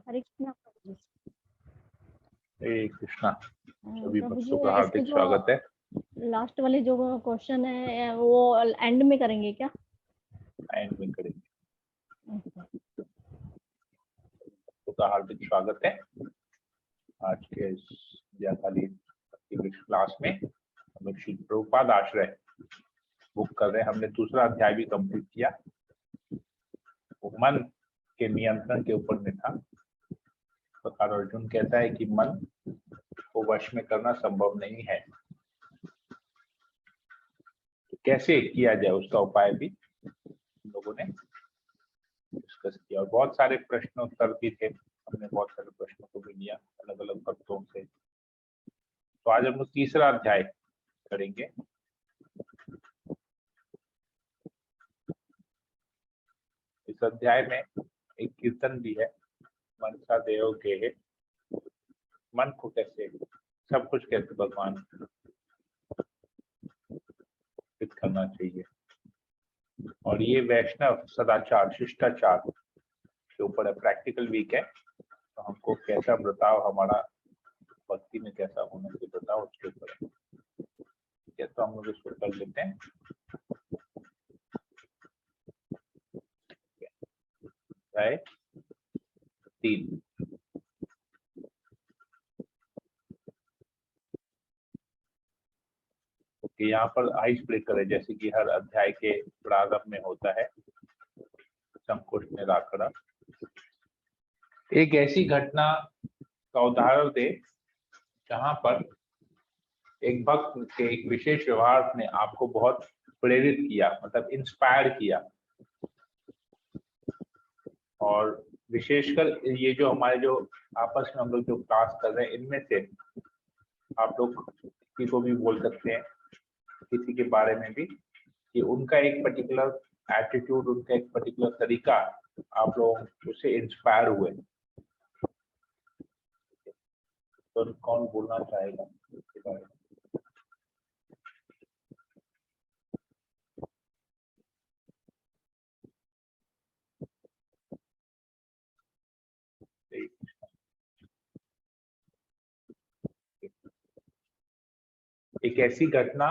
हरे कृष्णा प्रभु जी। हरे कृष्णा। सभी प्रभु जी, भक्तों का हार्दिक स्वागत है। लास्ट वाले जो क्वेश्चन है वो एंड में करेंगे क्या? एंड में करेंगे। तो हार्दिक स्वागत है आज के व्याख्यान क्लास में। हम श्री प्रभुपाद आश्रय बुक कर रहे हैं। हमने दूसरा अध्याय भी कंप्लीट किया। वो मन के नियंत्रण के ऊपर में था। प्रकार अर्जुन कहता है कि मन को वश में करना संभव नहीं है, तो कैसे किया जाए उसका उपाय भी लोगों ने डिस्कस किया। और बहुत सारे प्रश्नोत्तर भी थे। हमने बहुत सारे प्रश्नों को भी लिया अलग अलग भक्तों से। तो आज हम तीसरा अध्याय करेंगे। इस अध्याय में एक कीर्तन भी है, मनसा देव के। मन को कैसे सब कुछ कैसे भगवान फिट करना चाहिए, और ये वैष्णव सदाचार शिष्टाचार के ऊपर है। प्रैक्टिकल वीक है, तो हमको कैसा बर्ताव, हमारा भक्ति में कैसा होना चाहिए बर्ताव, उसके ऊपर है। ठीक है, तो हम लोग इसको कर लेते हैं। अध्याय 3। कि यहाँ पर आइस ब्रेकर है, जैसे कि हर अध्याय के प्रारंभ में होता है संकोच निराकरण। एक ऐसी घटना का उदाहरण दे जहां पर एक भक्त के एक विशेष व्यवहार ने आपको बहुत प्रेरित किया, मतलब इंस्पायर किया। और विशेषकर ये जो हमारे जो आपस में हम लोग जो क्लास कर रहे हैं, इनमें से आप लोग किसी को भी बोल सकते हैं, किसी के बारे में भी, कि उनका एक पर्टिकुलर एटीट्यूड, उनका एक पर्टिकुलर तरीका, आप लोग उससे इंस्पायर हुए। तो कौन बोलना चाहेगा इसके बारे में? एक ऐसी घटना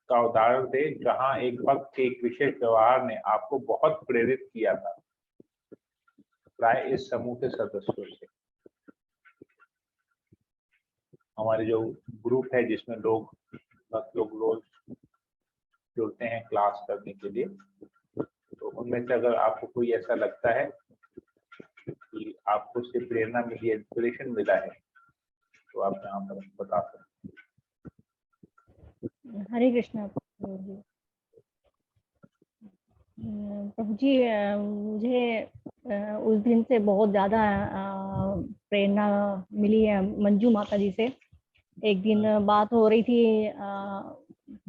का उदाहरण दे जहां एक भक्त के एक विशेष व्यवहार ने आपको बहुत प्रेरित किया था, प्राय इस समूह के सदस्यों से। हमारे जो ग्रुप है जिसमें लोग भक्त लोग रोज जुड़ते हैं क्लास करने के लिए, तो उनमें से अगर आपको कोई ऐसा लगता है कि आपको उससे प्रेरणा मिली, इंस्पिरेशन मिला है, तो आप यहाँ पर बता सकते हैं। हरे कृष्णा प्रभु जी। प्रभु जी, मुझे उस दिन से बहुत ज़्यादा प्रेरणा मिली है मंजू माता जी से। एक दिन बात हो रही थी,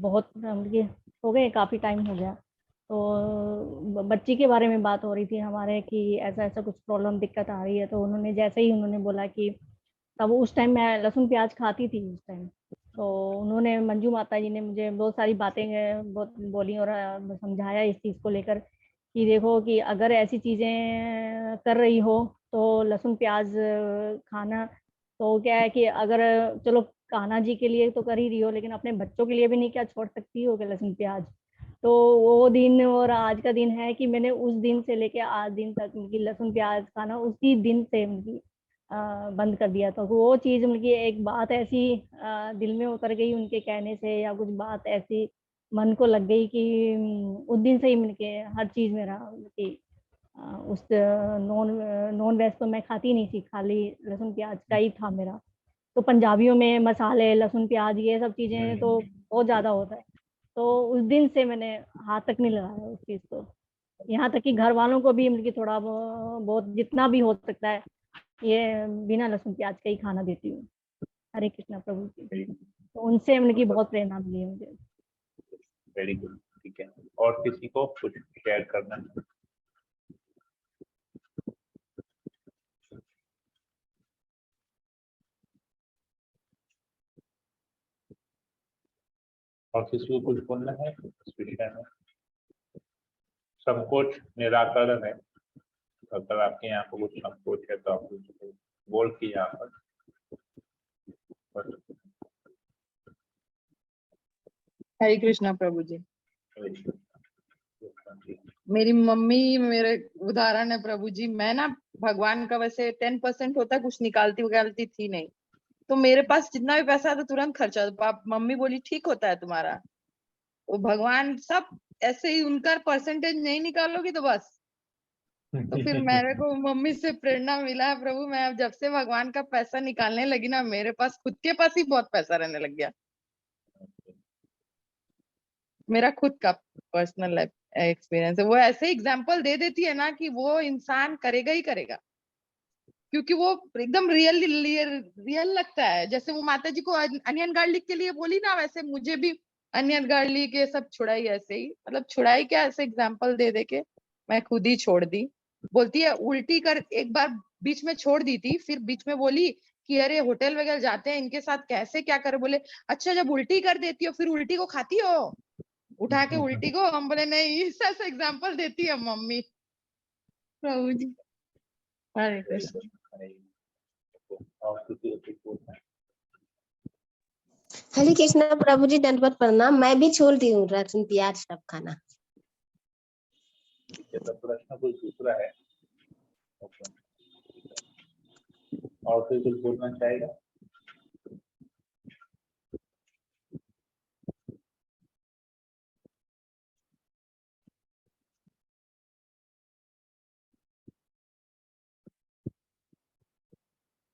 बहुत हो गए, काफ़ी टाइम हो गया। तो बच्ची के बारे में बात हो रही थी हमारे, कि ऐसा ऐसा कुछ प्रॉब्लम दिक्कत आ रही है। तो उन्होंने जैसे ही उन्होंने बोला कि, तब उस टाइम मैं लहसुन प्याज खाती थी उस टाइम। तो उन्होंने, मंजू माता जी ने मुझे बहुत सारी बातें बहुत बोली और समझाया इस चीज़ को लेकर, कि देखो कि अगर ऐसी चीज़ें कर रही हो तो लहसुन प्याज खाना, तो क्या है कि अगर चलो कान्हा जी के लिए तो कर ही रही हो, लेकिन अपने बच्चों के लिए भी नहीं क्या छोड़ सकती हो कि लहसुन प्याज। तो वो दिन और आज का दिन है कि मैंने उस दिन से लेके आज दिन तक उनकी लहसुन प्याज खाना उसी दिन से उनकी बंद कर दिया था। वो चीज़ उनकी एक बात ऐसी दिल में उतर गई उनके कहने से, या कुछ बात ऐसी मन को लग गई कि उस दिन से ही उनके हर चीज़ मेरा कि उस नॉन वेज तो मैं खाती नहीं थी, खाली लहसुन प्याज का ही था मेरा। तो पंजाबियों में मसाले, लहसुन प्याज, ये सब चीज़ें तो बहुत ज़्यादा होता है। तो उस दिन से मैंने हाथ तक नहीं लगाया उस चीज़ को। यहाँ तक कि घर वालों को भी मतलब थोड़ा बहुत जितना भी हो सकता है, ये बिना लहसुन प्याज का ही खाना देती हूँ। हरे कृष्णा प्रभु जी। तो उनसे उनकी बहुत प्रेरणा मिली है मुझे। Very good. ठीक है, और किसी को कुछ शेयर करना है? और किसी को कुछ बोलना है इस विषय में? संकोच निराकरण है, अगर आपके यहाँ पर कुछ संकोच है तो आप बोल की यहाँ पर हरे कृष्णा प्रभु जी। मेरी मम्मी मेरे उदाहरण है प्रभु जी। मैं ना भगवान का वैसे 10% होता है, कुछ निकालती वकालती थी नहीं, तो मेरे पास जितना भी पैसा आता तुरंत खर्चा। मम्मी बोली ठीक होता है तुम्हारा, वो भगवान सब ऐसे ही, उनका परसेंटेज नहीं निकालोगी तो बस। तो फिर मेरे को मम्मी से प्रेरणा मिला है प्रभु, मैं अब जब से भगवान का पैसा निकालने लगी ना, मेरे पास खुद के पास ही बहुत पैसा रहने लग गया। मेरा खुद का पर्सनल एक्सपीरियंस है। वो ऐसे एग्जाम्पल दे देती है ना कि वो इंसान करेगा ही करेगा, क्योंकि वो एकदम रियल लगता है। जैसे वो माता जी को अनियन गार्लिक के लिए बोली ना, वैसे मुझे भी अनियन गार्लिक ये सब छुड़ाई ऐसे ही, मतलब छुड़ाई क्या, ऐसे एग्जाम्पल दे दे के मैं खुद ही छोड़ दी। बोलती है उल्टी कर, एक बार बीच में छोड़ दी थी, फिर बीच में बोली कि अरे होटल वगैरह जाते हैं, इनके साथ कैसे क्या करे। बोले अच्छा जब उल्टी कर देती हो फिर उल्टी को खाती हो, उठा के उल्टी को। हम बोले नहीं, ऐसा एग्जाम्पल देती है मम्मी। प्रभु जी हरे कृष्ण। हरे कृष्णा प्रभु जी, दंडवत प्रणाम। मैं भी छोड़ दी हूँ लहसुन प्याज सब खाना। प्रश्न कोई दूसरा है और कोई कुछ बोलना चाहेगा?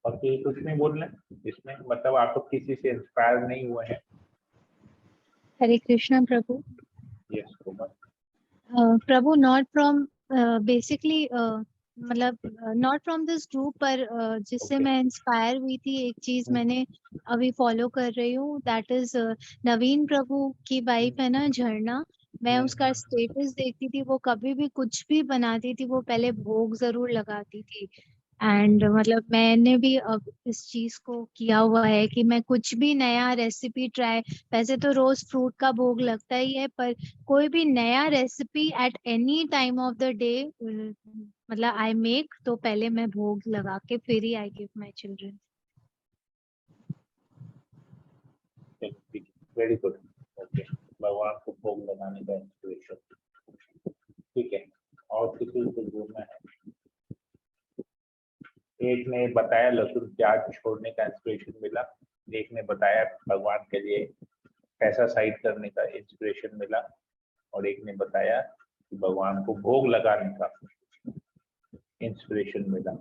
और कोई कुछ नहीं बोल रहे इसमें, मतलब आप तो किसी से इंस्पायर नहीं हुए हैं? Hare Krishna Prabhu. Yes Prabhu not from basically मतलब नॉट फ्रॉम दिस ग्रुप, पर जिससे Okay. मैं इंस्पायर हुई थी, एक चीज मैंने अभी फॉलो कर रही हूँ, दैट इज नवीन प्रभु की वाइफ है ना झरना। मैं उसका स्टेटस देखती थी, वो कभी भी कुछ भी बनाती थी वो पहले भोग जरूर लगाती थी। एंड मतलब मैंने भी अब इस चीज को किया हुआ है कि मैं कुछ भी नया रेसिपी ट्राई, वैसे तो रोज फ्रूट का भोग लगता ही है, पर कोई भी नया recipe at any time of the day मतलब आई मेक, तो पहले मैं भोग लगा के फिर ही I give my children. Very good. Okay, भगवान को भोग लगाने का इंस्पिरेशन, ठीक है। और किसी को बोलना है? एक ने बताया लहसुन प्याज छोड़ने का इंस्पिरेशन मिला, एक ने बताया भगवान के लिए पैसा साइड करने का इंस्पिरेशन मिला, और एक ने बताया कि भगवान को भोग लगाने का इंस्पिरेशन मिला।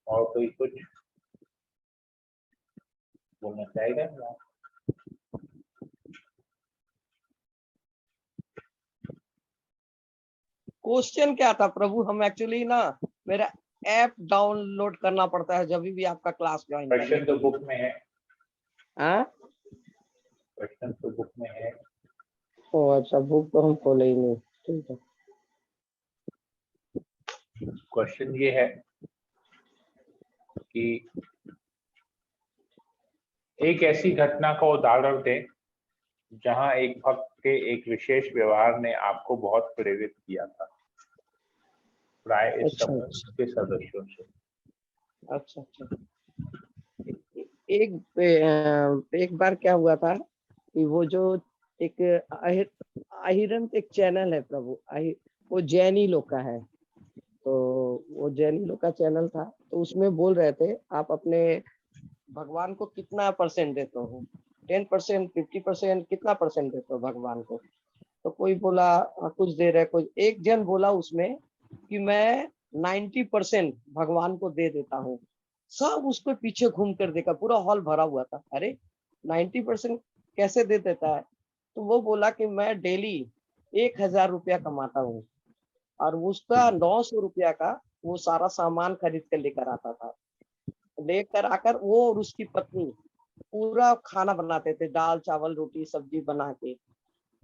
और कोई कुछ बोलना चाहेगा? क्वेश्चन क्या था प्रभु? हम एक्चुअली ना, मेरा ऐप डाउनलोड करना पड़ता है जब भी आपका क्लास ज्वाइन करना। क्वेश्चन तो बुक में है। हाँ, क्वेश्चन तो बुक में है। ओ अच्छा, बुक तो हम खोले ही नहीं। ठीक है, क्वेश्चन ये है कि एक ऐसी घटना का उदाहरण दें जहां एक भक्त के एक विशेष व्यवहार ने आपको बहुत प्रेरित किया था, प्राय इस अच्छा, समूह के सदस्यों से। अच्छा अच्छा। एक बार क्या हुआ था कि वो जो एक अहिरंत एक चैनल है प्रभु, वो जैनी लोग का है। तो वो जैनी लोग का चैनल था, तो उसमें बोल रहे थे आप अपने भगवान को कितना परसेंट देते हो, 10%, 50%, कितना परसेंट देते हो भगवान को? तो कोई बोला कुछ दे रहे, कोई एक जन बोला उसमें कि मैं 90% भगवान को दे देता हूँ। सब उसको पीछे घूम कर देखा, पूरा हॉल भरा हुआ था। अरे 90% कैसे दे देता है? तो वो बोला कि मैं डेली 1000 रुपया कमाता हूँ, और उसका 900 रुपया का वो सारा सामान खरीद कर लेकर आता था। लेकर आकर वो और उसकी पत्नी पूरा खाना बनाते थे, दाल चावल रोटी सब्जी बना के।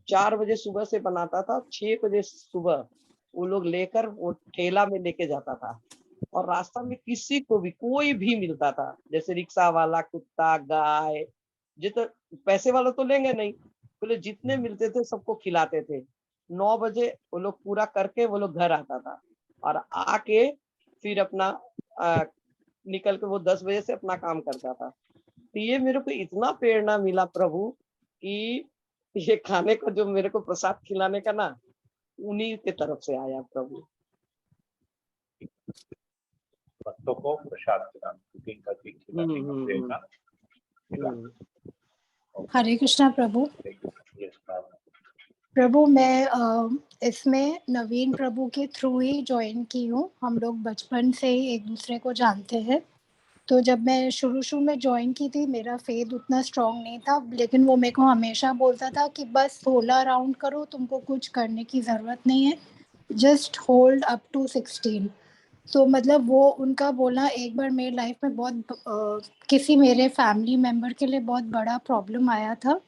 4 बजे सुबह से बनाता था, 6 बजे सुबह वो लोग लेकर वो ठेला में लेके जाता था। और रास्ता में किसी को भी कोई भी मिलता था, जैसे रिक्शा वाला, कुत्ता, गाय, जितने पैसे वाला तो लेंगे नहीं, बोले जितने मिलते थे सबको खिलाते थे। 9 बजे वो लोग पूरा करके वो लोग घर आता था, और आके फिर अपना निकल के वो 10 बजे से अपना काम करता था। तो ये मेरे को इतना प्रेरणा मिला प्रभु कि ये खाने को जो मेरे को प्रसाद खिलाने का ना, उन्हीं के तरफ से आया प्रभु। भक्तों को प्रसाद खिलाना, कुकिंग करके खिलाने का प्रेरणा मिला। हरे कृष्णा प्रभु। Yes, ma'am. प्रभु मैं इसमें नवीन प्रभु के थ्रू ही ज्वाइन की हूँ। हम लोग बचपन से ही एक दूसरे को जानते हैं। तो जब मैं शुरू में ज्वाइन की थी, मेरा फेथ उतना स्ट्रांग नहीं था, लेकिन वो मेरे को हमेशा बोलता था कि बस 16 राउंड करो, तुमको कुछ करने की ज़रूरत नहीं है, जस्ट होल्ड अप टू 16। तो मतलब वो उनका बोलना एक बार मेरी लाइफ में बहुत किसी मेरे फैमिली मेम्बर के लिए बहुत बड़ा प्रॉब्लम आया था,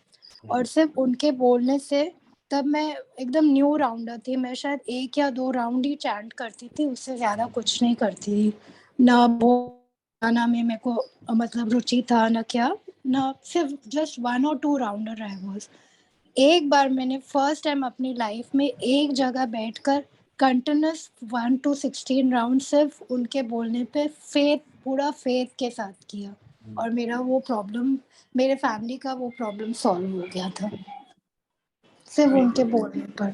और सिर्फ उनके बोलने से तब मैं एकदम न्यू राउंडर थी। मैं शायद 1 या 2 राउंड ही चैंट करती थी, उससे ज़्यादा कुछ नहीं करती थी। ना गाना में मेरे को मतलब रुचि था, ना क्या, ना सिर्फ जस्ट 1 और 2 राउंडर आई वाज। एक बार मैंने फर्स्ट टाइम अपनी लाइफ में एक जगह बैठकर कंटिन्यूस 1 to 16 राउंड सिर्फ उनके बोलने पे पूरा फेथ के साथ किया, और मेरा वो प्रॉब्लम, मेरे फैमिली का वो प्रॉब्लम सॉल्व हो गया था सिर्फ उनके बोलने पर।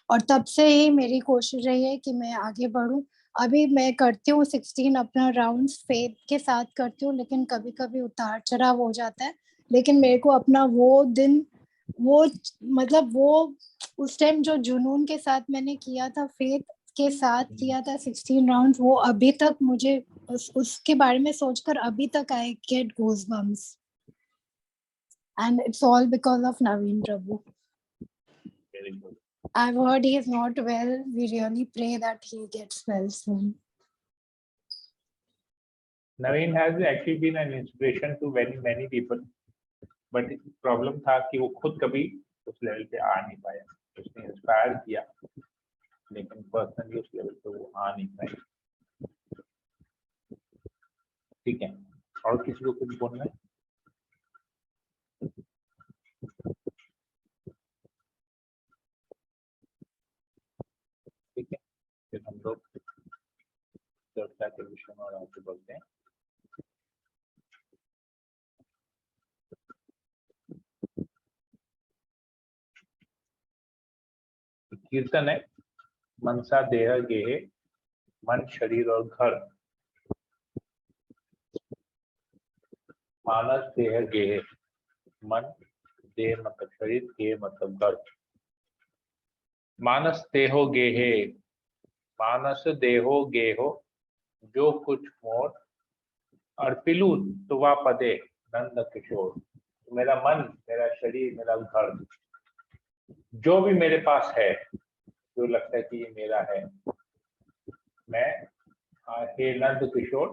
और तब से ही मेरी कोशिश रही है कि मैं आगे बढ़ूं। अभी मैं करती हूँ 16 अपना राउंड्स फेथ के साथ करती हूँ, लेकिन कभी कभी उतार चढ़ाव हो जाता है। लेकिन मेरे को अपना वो दिन, वो मतलब वो उस टाइम जो जुनून के साथ मैंने किया था, फेथ के साथ किया था 16 राउंड्स, वो अभी तक मुझे उसके बारे में सोचकर अभी तक I get goosebumps, and it's all because of Naveen Prabhu. Very good. I've heard he is not well. We really pray that he gets well soon. Naveen has actually been an inspiration to many people, but problem था कि वो खुद कभी उस level पे आ नहीं पाया। उसने इंस्पायर किया, लेकिन पर्सनली उस लेवल पे वो आ नहीं पाया। ठीक है, और किसी को कुछ बोलना है? ठीक है, फिर हम लोग चर्चा के विषय में और आगे बढ़ते हैं। कीर्तन है, मनसा देह गेहे, मन शरीर और घर। मानस देह गेहे, मन देह मतलब शरीर, गेह मतलब घर। मानस देहो गेहे, मानस देहो गेहो, जो कुछ मोर अर्पिलू तुवा पदे नंद किशोर। मेरा मन, मेरा शरीर, मेरा घर, जो भी मेरे पास है, जो लगता है कि ये मेरा है, मैं हे नंद किशोर,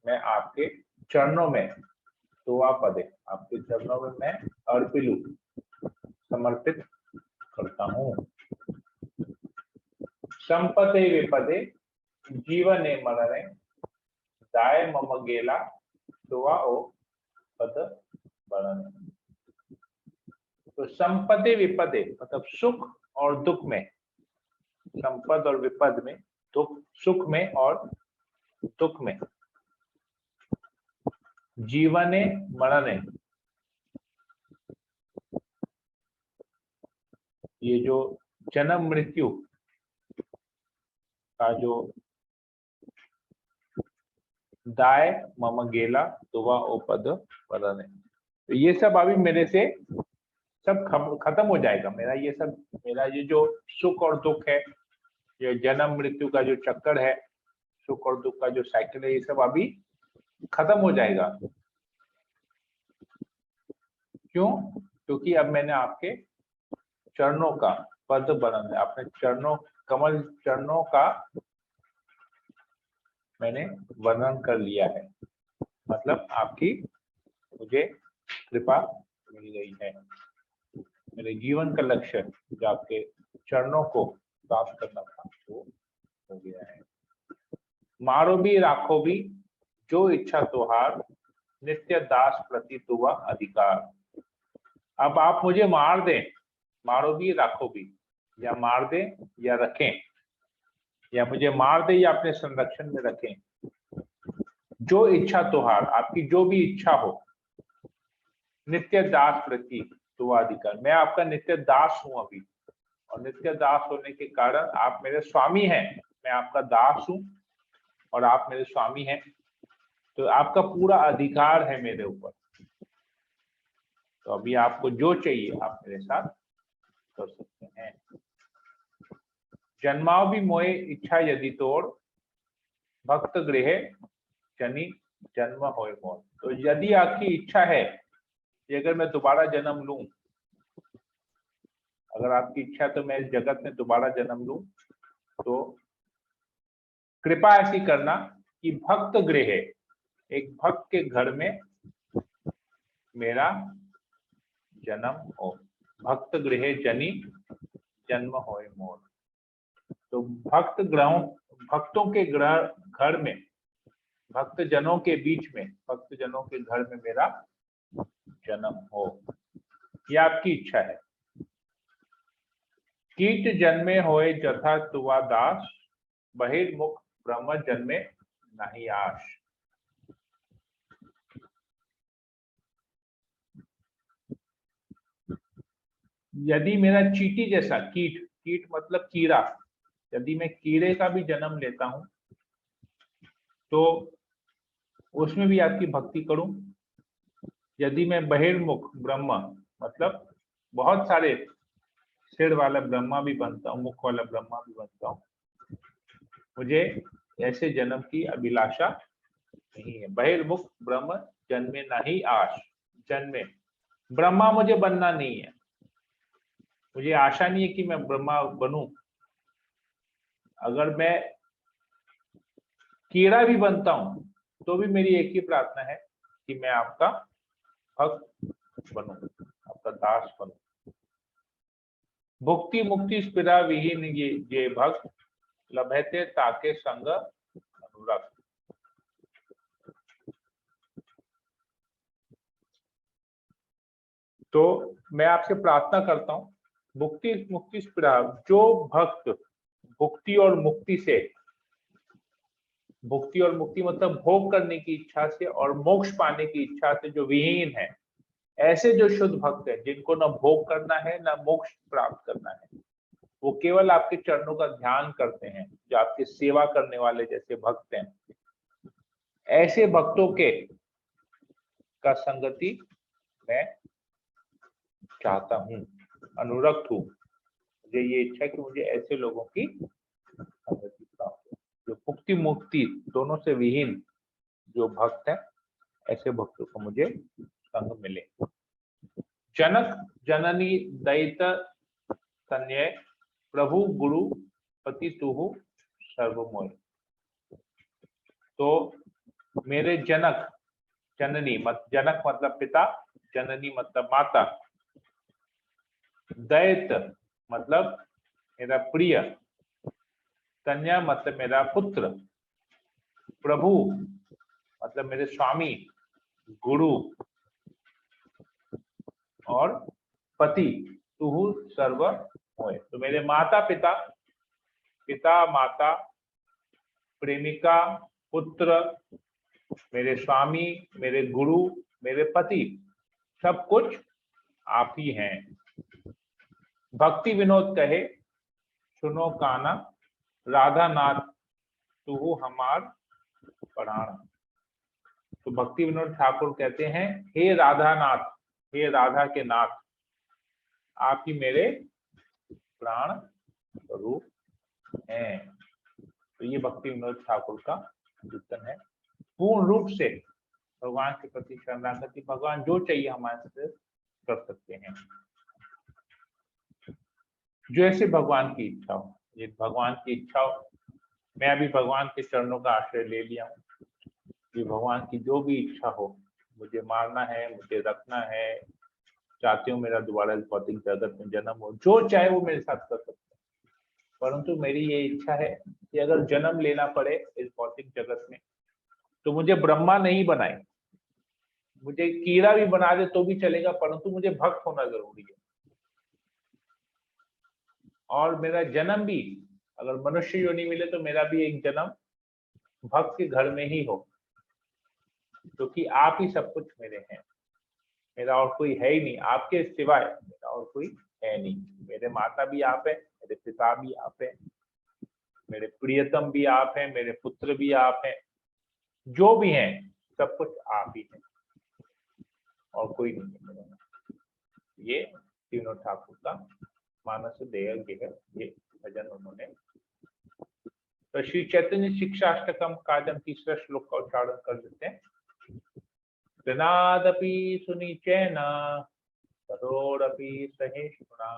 मैं आपके चरणों में, तुवा पदे, आपके चरणों में मैं अर्पिलू, समर्पित करता हूँ। संपते विपदे जीवने मरणे, दाय मम गेला तुवा ओ पद बरणे। तो संपदे विपदे मतलब सुख और दुख में, संपद और विपद में, दुख, सुख में और दुख में, जीवने मरणे, ये जो जन्म मृत्यु का जो दाय मम गेला तुवा ओ पद बरणे, तो ये सब अभी मेरे से सब खत्म हो जाएगा। मेरा ये सब, मेरा ये जो सुख और दुख है, ये जन्म मृत्यु का जो चक्कर है, सुख और दुख का जो साइकिल है, ये सब अभी खत्म हो जाएगा। क्यों? क्योंकि अब मैंने आपके चरणों का पद बरन, अपने चरणों, कमल चरणों का मैंने वर्णन कर लिया है। मतलब आपकी मुझे कृपा मिल गई है। मेरे जीवन का लक्ष्य जो आपके चरणों को प्राप्त करना था, वो हो गया है। मारो भी राखो भी, जो इच्छा तुहार, नित्य दास प्रति तुवा अधिकार। अब आप मुझे मार दें, मारो भी राखो भी, या मार दें या रखें, या मुझे मार दे या अपने संरक्षण में रखें, जो इच्छा तुहार, आपकी जो भी इच्छा हो, नित्य दास प्रति तुवाधिकार, मैं आपका नित्य दास हूं अभी, और नित्य दास होने के कारण आप मेरे स्वामी हैं, मैं आपका दास हूं और आप मेरे स्वामी हैं, तो आपका पूरा अधिकार है मेरे ऊपर। तो अभी आपको जो चाहिए आप मेरे साथ कर सकते हैं। जन्माओ भी मोए इच्छा यदि तोड़, भक्त गृह जनी जन्म होए मोर। तो यदि आपकी इच्छा है कि अगर मैं दोबारा जन्म लूं, अगर आपकी इच्छा तो मैं इस जगत में दोबारा जन्म लूं, तो कृपा ऐसी करना कि भक्त गृह, एक भक्त के घर में मेरा जन्म हो। भक्त गृह जनी जन्म होए मोर। तो भक्तों के घर में, भक्त जनों के बीच में, भक्त जनों के घर में मेरा जन्म हो, यह आपकी इच्छा है। कीट जन्मे होए जथा तुवा दास, बहिर्मुख ब्रह्म जन्मे नहीं आश। यदि मेरा चींटी जैसा, कीट मतलब कीड़ा, यदि मैं कीड़े का भी जन्म लेता हूं तो उसमें भी आपकी भक्ति करूं। यदि मैं बहिर्मुख ब्रह्म मतलब बहुत सारे सिर वाला ब्रह्मा भी बनता हूं, मुख वाला ब्रह्मा भी बनता हूं, मुझे ऐसे जन्म की अभिलाषा नहीं है। बहिर्मुख ब्रह्म जन्मे नहीं आश, जन्मे ब्रह्मा मुझे बनना नहीं है, मुझे आशा नहीं है कि मैं ब्रह्मा बनूं। अगर मैं कीड़ा भी बनता हूं तो भी मेरी एक ही प्रार्थना है कि मैं आपका भक्त बनूं, आपका दास बनूं। भुक्ति मुक्ति स्पिरा विहीन ये भक्त, लभते ताके संग अनुरक्त। तो मैं आपसे प्रार्थना करता हूं, भुक्ति मुक्ति स्पिरा, जो भक्त भुक्ति और मुक्ति से, भुक्ति और मुक्ति मतलब भोग करने की इच्छा से और मोक्ष पाने की इच्छा से जो विहीन है, ऐसे जो शुद्ध भक्त है जिनको न भोग करना है न मोक्ष प्राप्त करना है, वो केवल आपके चरणों का ध्यान करते हैं, जो आपकी सेवा करने वाले जैसे भक्त हैं, ऐसे भक्तों के का संगति मैं चाहता हूं, अनुरक्त हूं। मुझे ये इच्छा है कि मुझे ऐसे लोगों की संगति प्राप्त हो, जो भुक्ति मुक्ति दोनों से विहीन जो भक्त है, ऐसे भक्तों को मुझे संग मिले। जनक जननी दैत तन्य, प्रभु गुरु पति तुहु सर्वमोय। तो मेरे जनक, जननी जनक मतलब पिता, जननी मतलब माता, दैत मतलब मेरा प्रिय, कन्या मतलब मेरा पुत्र, प्रभु मतलब मेरे स्वामी, गुरु और पति तुहु सर्व मोय। तो मेरे माता पिता, पिता माता, प्रेमिका, पुत्र, मेरे स्वामी, मेरे गुरु, मेरे पति, सब कुछ आप ही हैं। भक्ति विनोद कहे सुनो काना, राधा नाथ तुहु हमार प्राण। तो भक्ति विनोद ठाकुर कहते हैं, हे राधा नाथ, हे राधा के नाथ, आप ही मेरे प्राण स्वरूप हैं। तो ये भक्ति विनोद ठाकुर का कीर्तन है। पूर्ण रूप से भगवान के प्रति शरणागति, भगवान जो चाहिए हमारे से कर सकते हैं, जो ऐसे भगवान की इच्छा हो। ये भगवान की इच्छा हो, मैं अभी भगवान के चरणों का आश्रय ले लिया हूँ कि भगवान की जो भी इच्छा हो, मुझे मारना है, मुझे रखना है, चाहती हूँ मेरा दोबारा इस भौतिक जगत में जन्म हो, जो चाहे वो मेरे साथ कर सकते हैं। परंतु मेरी ये इच्छा है कि अगर जन्म लेना पड़े इस भौतिक जगत में तो मुझे ब्रह्मा नहीं बनाए, मुझे कीड़ा भी बना दे तो भी चलेगा, परंतु मुझे भक्त होना जरूरी है। और मेरा जन्म भी अगर मनुष्य योनि मिले तो मेरा भी एक जन्म भक्त के घर में ही हो, क्योंकि आप ही सब कुछ मेरे हैं, मेरा और कोई है ही नहीं, आपके सिवाय मेरा और कोई है नहीं। मेरे माता भी आप है, मेरे पिता भी आप है, मेरे प्रियतम भी आप हैं, मेरे पुत्र भी आप हैं, जो भी हैं सब कुछ आप ही हैं और कोई नहीं है मेरे में। ये तीनों ठाकुर का मानस देय गेह ये भजन उन्होंने। तो श्री चैतन्य शिक्षाष्टकम काजम तीसरा श्लोक का उच्चारण कर देते हैं। त्रिनादपि सुनिचैन करोड़पि सहिष्णुना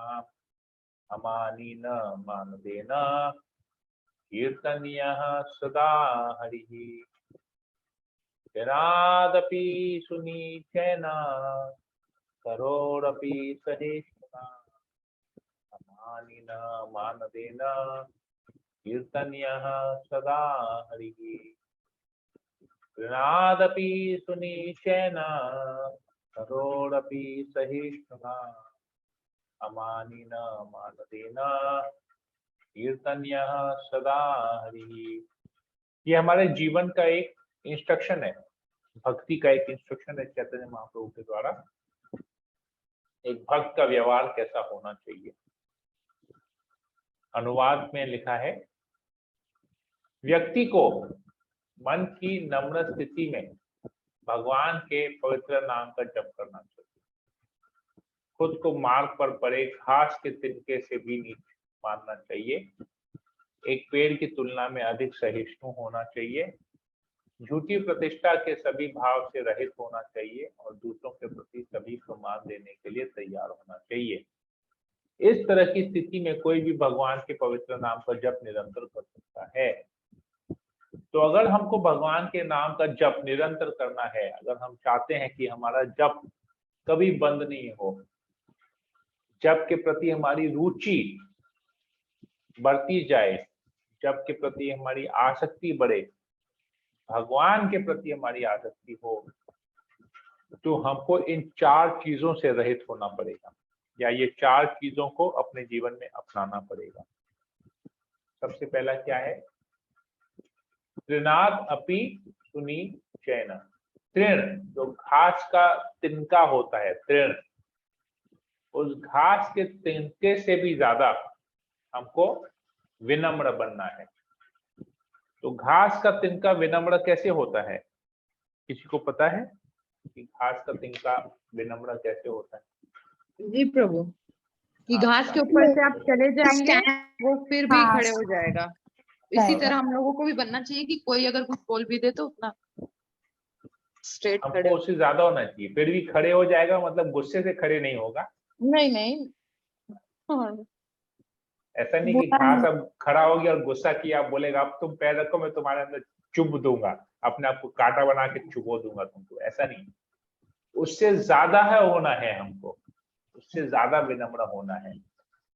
अमानीन मानदेन कीर्तनीयः सदा हरिः। त्रिनादपि सुनिचैन करोड़पि सहिष्णुना अमानीन मानदेन कीर्तनीयः सदा हरिः। त्रिनादपि सुनिचैन करोड़पि सहिष्णुना अमानीन मानदेन कीर्तनीयः सदा हरिः। ये हमारे जीवन का एक इंस्ट्रक्शन है, भक्ति का एक इंस्ट्रक्शन है चैतन्य महाप्रभु के द्वारा। एक भक्त का व्यवहार कैसा होना चाहिए। अनुवाद में लिखा है, व्यक्ति को मन की नम्र स्थिति में भगवान के पवित्र नाम का जप करना चाहिए। खुद को मार्ग पर पड़े घास के तिनके से भी नीच मानना चाहिए। एक पेड़ की तुलना में अधिक सहिष्णु होना चाहिए। झूठी प्रतिष्ठा के सभी भाव से रहित होना चाहिए और दूसरों के प्रति सभी सम्मान देने के लिए तैयार होना चाहिए। इस तरह की स्थिति में कोई भी भगवान के पवित्र नाम का जप निरंतर कर सकता है। तो अगर हमको भगवान के नाम का जप निरंतर करना है, अगर हम चाहते हैं कि हमारा जप कभी बंद नहीं हो, जप के प्रति हमारी रुचि बढ़ती जाए, जप के प्रति हमारी आसक्ति बढ़े, भगवान के प्रति हमारी आसक्ति हो, तो हमको इन चार चीजों से रहित होना पड़ेगा, या ये चार चीजों को अपने जीवन में अपनाना पड़ेगा। सबसे पहला क्या है? तृणाद अपि सुनी चैन। तृण, जो घास का तिनका होता है, तृण, उस घास के तिनके से भी ज्यादा हमको विनम्र बनना है। तो घास का तिनका विनम्र कैसे होता है? किसी को पता है कि घास का तिनका विनम्र कैसे होता है? जी प्रभु, कि घास के ऊपर से आप चले जाएंगे वो फिर भी खड़े हो जाएगा। इसी तरह हम लोगों को भी बनना चाहिए कि कोई अगर कुछ बोल भी दे तो उतना स्ट्रेट खड़े। हमको उससे ज्यादा होना चाहिए। फिर भी खड़े हो जाएगा मतलब गुस्से से खड़े नहीं होगा। नहीं ऐसा नहीं कि घास अब खड़ा हो गया और गुस्सा किया, आप बोलेगा अब तुम पैर रखो मैं तुम्हारे अंदर चुभ दूंगा, अपने आप को कांटा बना के चुभो दूंगा तुमको, ऐसा नहीं। उससे ज्यादा है होना है हमको, उससे ज्यादा विनम्र होना है।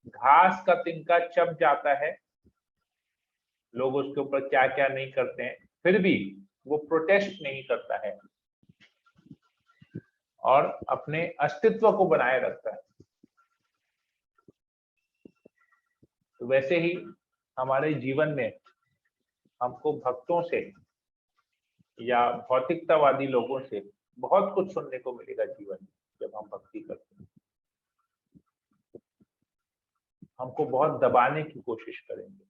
घास का तिनका चप जाता है, लोग उसके ऊपर क्या क्या नहीं करते हैं, फिर भी वो प्रोटेस्ट नहीं करता है और अपने अस्तित्व को बनाए रखता है। तो वैसे ही हमारे जीवन में हमको भक्तों से या भौतिकतावादी लोगों से बहुत कुछ सुनने को मिलेगा जीवन में। जब हम भक्ति करते हैं हमको बहुत दबाने की कोशिश करेंगे,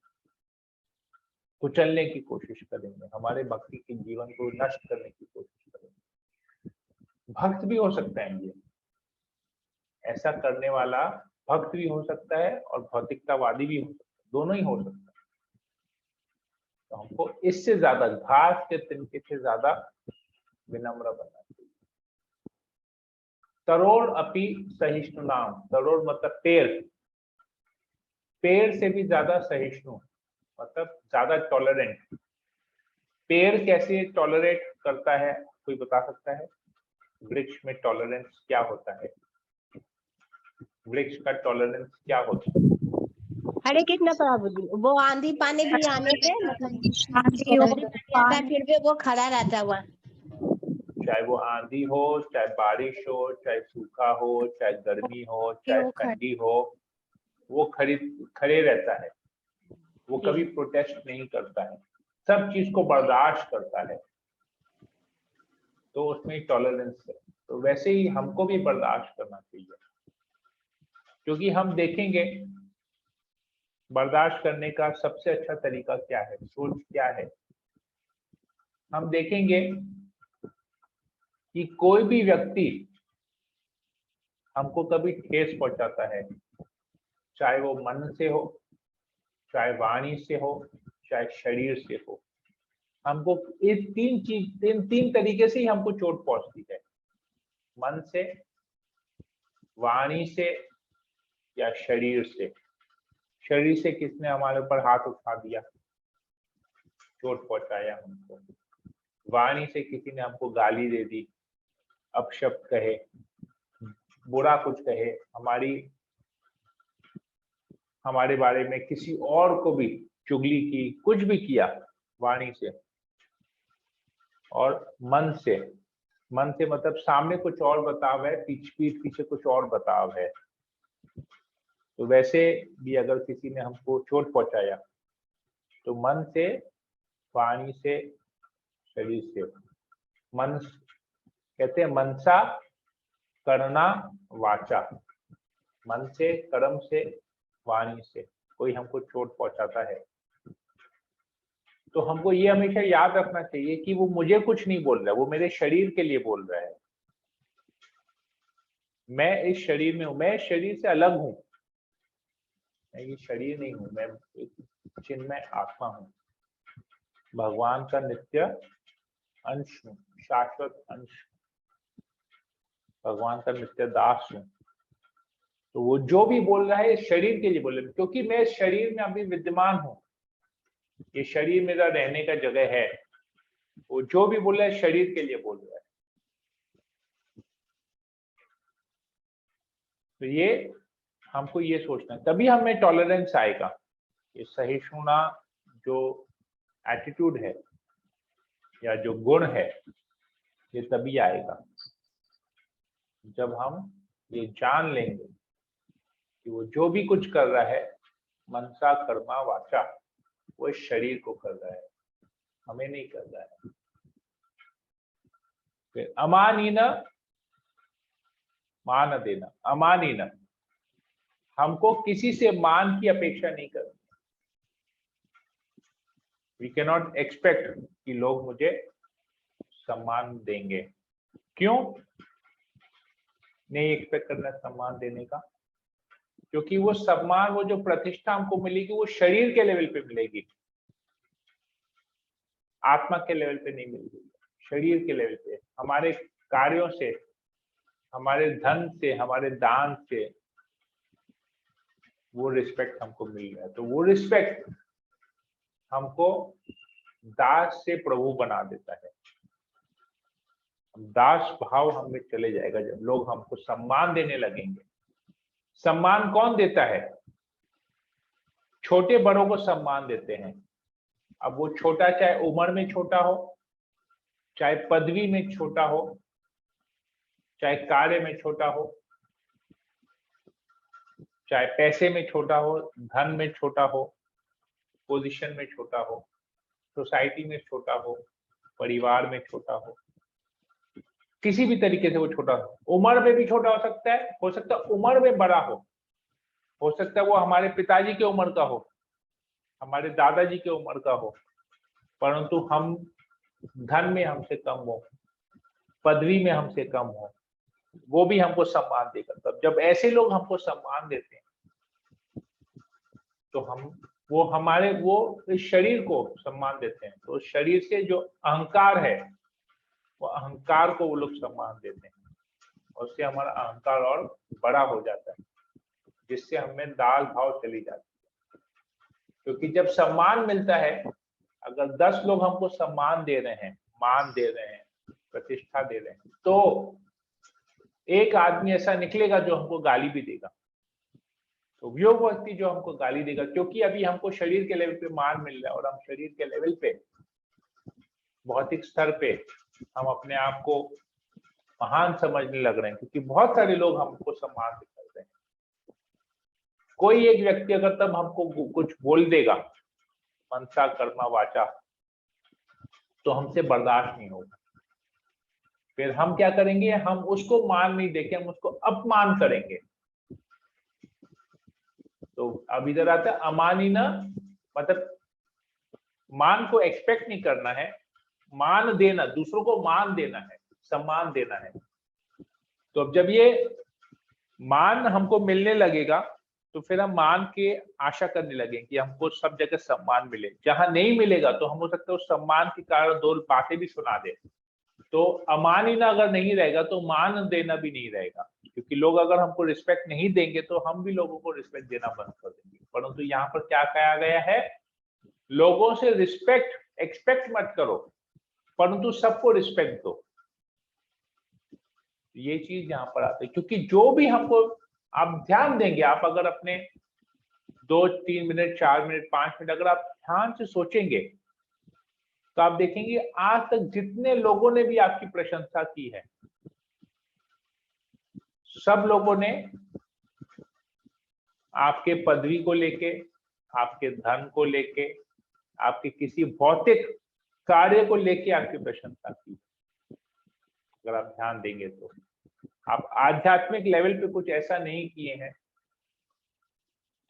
कुचलने की कोशिश करेंगे, हमारे भक्ति के जीवन को नष्ट करने की कोशिश करेंगे। भक्त भी हो सकता है, ये ऐसा करने वाला भक्त भी हो सकता है और भौतिकतावादी भी हो सकता है, दोनों ही हो सकता है। तो हमको इससे ज्यादा, घास के तिनके से ज्यादा विनम्र बनना चाहिए। तरोड़ अपि सहिष्णुनाम। तरोड़ मतलब पेड़, पेड़ से भी ज्यादा सहिष्णु मतलब ज्यादा टॉलरेंट। पेड़ कैसे टॉलरेट करता है, कोई बता सकता है? वृक्ष में टॉलरेंस क्या होता है? वृक्ष का टॉलरेंस क्या होता है? हरे कृष्ण प्रभु जी, वो आंधी पानी भी आने से मतलब फिर भी वो खड़ा रहता हुआ, चाहे वो आंधी हो, चाहे बारिश हो, चाहे सूखा हो, चाहे गर्मी हो, चाहे ठंडी हो, वो खड़े रहता है। वो कभी प्रोटेस्ट नहीं करता है, सब चीज को बर्दाश्त करता है, तो उसमें टॉलरेंस है। तो वैसे ही हमको भी बर्दाश्त करना चाहिए, क्योंकि हम देखेंगे बर्दाश्त करने का सबसे अच्छा तरीका क्या है, सोच क्या है। हम देखेंगे कि कोई भी व्यक्ति हमको कभी ठेस पहुंचाता है, चाहे वो मन से हो, चाहे वाणी से हो, चाहे शरीर से हो, हमको इस तीन तरीके से ही हमको चोट पहुंचती है, मन से, वाणी से या शरीर से। शरीर से किसने हमारे ऊपर हाथ उठा दिया, चोट पहुंचाया हमको। वाणी से किसी ने हमको गाली दे दी, अपशब्द कहे, बुरा कुछ कहे, हमारे बारे में किसी और को भी चुगली की, कुछ भी किया वाणी से। और मन से मतलब सामने कुछ और बताव है, पीठ पीछे कुछ और बताव है। तो वैसे भी अगर किसी ने हमको चोट पहुंचाया तो मन से, वाणी से, शरीर से। मन कहते हैं मनसा करना वाचा, मन से, कर्म से, वाणी से कोई हमको चोट पहुंचाता है तो हमको ये हमेशा याद रखना चाहिए कि वो मुझे कुछ नहीं बोल रहा है, वो मेरे शरीर के लिए बोल रहा है। मैं इस शरीर में हूं, मैं इस शरीर से अलग हूं, मैं ये शरीर नहीं हूं, मैं एक चिन्मय आत्मा हूं, भगवान का नित्य अंश हूं, शाश्वत अंश, भगवान का नित्य दास हूं। तो वो जो भी बोल रहा है शरीर के लिए बोल रहा है, क्योंकि मैं इस शरीर में अभी विद्यमान हूं, ये शरीर मेरा रहने का जगह है। वो जो भी बोल रहा है शरीर के लिए बोल रहा है। तो ये हमको ये सोचना है, तभी हमें टॉलरेंस आएगा। ये सहिष्णुता जो एटीट्यूड है या जो गुण है, ये तभी आएगा जब हम ये जान लेंगे कि वो जो भी कुछ कर रहा है मनसा कर्मा वाचा, वो इस शरीर को कर रहा है, हमें नहीं कर रहा है। फिर अमानीन मान देना, अमानीन हमको किसी से मान की अपेक्षा नहीं करनी। वी कैन नॉट एक्सपेक्ट कि लोग मुझे सम्मान देंगे। क्यों नहीं एक्सपेक्ट करना सम्मान देने का? क्योंकि वो सम्मान, वो जो प्रतिष्ठा हमको मिलेगी वो शरीर के लेवल पे मिलेगी, आत्मा के लेवल पे नहीं मिलेगी, शरीर के लेवल पे। हमारे कार्यों से, हमारे धन से, हमारे दान से वो रिस्पेक्ट हमको मिल रहा है। तो वो रिस्पेक्ट हमको दास से प्रभु बना देता है। दास भाव हम में चले जाएगा जब लोग हमको सम्मान देने लगेंगे। सम्मान कौन देता है? छोटे बड़ों को सम्मान देते हैं। अब वो छोटा चाहे उम्र में छोटा हो, चाहे पदवी में छोटा हो, चाहे कार्य में छोटा हो, चाहे पैसे में छोटा हो, धन में छोटा हो, पोजीशन में छोटा हो, सोसाइटी में छोटा हो, परिवार में छोटा हो, किसी भी तरीके से वो छोटा हो। उम्र में भी छोटा हो सकता है उम्र में बड़ा हो सकता है वो हमारे पिताजी के उम्र का हो, हमारे दादाजी के उम्र का हो, परंतु हम धन में हमसे कम हो, पदवी में हमसे कम हो, वो भी हमको सम्मान देगा। तब जब ऐसे लोग हमको सम्मान देते हैं तो वो हमारे इस शरीर को सम्मान देते हैं। तो शरीर से जो अहंकार है, वो अहंकार को वो लोग सम्मान देते हैं और उससे हमारा अहंकार और बड़ा हो जाता है, जिससे हमें दाल भाव चली जाती है। क्योंकि जब सम्मान मिलता है, अगर 10 लोग हमको सम्मान दे रहे हैं, मान दे रहे हैं, प्रतिष्ठा दे रहे हैं, तो एक आदमी ऐसा निकलेगा जो हमको गाली भी देगा। तो वो व्यक्ति जो हमको गाली देगा, क्योंकि अभी हमको शरीर के लेवल पे मान मिल रहा है और हम शरीर के लेवल पे, भौतिक स्तर पे हम अपने आप को महान समझने लग रहे हैं, क्योंकि बहुत सारे लोग हमको सम्मान करते हैं। कोई एक व्यक्ति अगर तब हमको कुछ बोल देगा मनसा कर्मा वाचा, तो हमसे बर्दाश्त नहीं होगा। फिर हम क्या करेंगे, हम उसको मान नहीं देंगे, हम उसको अपमान करेंगे। तो अब इधर आता है अमानिना, मतलब मान को एक्सपेक्ट नहीं करना है, मान देना, दूसरों को मान देना है, सम्मान देना है। तो अब जब ये मान हमको मिलने लगेगा तो फिर हम मान के आशा करने लगेंगे कि हमको सब जगह सम्मान मिले। जहां नहीं मिलेगा तो हम हो सकता है उस सम्मान के कारण दो बातें भी सुना दे। तो अमानिना अगर नहीं रहेगा तो मान देना भी नहीं रहेगा, क्योंकि लोग अगर हमको रिस्पेक्ट नहीं देंगे तो हम भी लोगों को रिस्पेक्ट देना बंद कर देंगे। परंतु यहाँ पर क्या कहा गया है, लोगों से रिस्पेक्ट एक्सपेक्ट मत करो, परंतु सबको रिस्पेक्ट दो। ये चीज यहाँ पर आती है, क्योंकि जो भी हमको आप ध्यान देंगे, आप अगर अपने 2-3 मिनट 4 मिनट 5 मिनट अगर आप ध्यान से सोचेंगे तो आप देखेंगे आज तक जितने लोगों ने भी आपकी प्रशंसा की है, सब लोगों ने आपके पदवी को लेके, आपके धन को लेके, आपके किसी भौतिक कार्य को लेके आपकी प्रशंसा की। अगर आप ध्यान देंगे तो आप आध्यात्मिक लेवल पे कुछ ऐसा नहीं किए हैं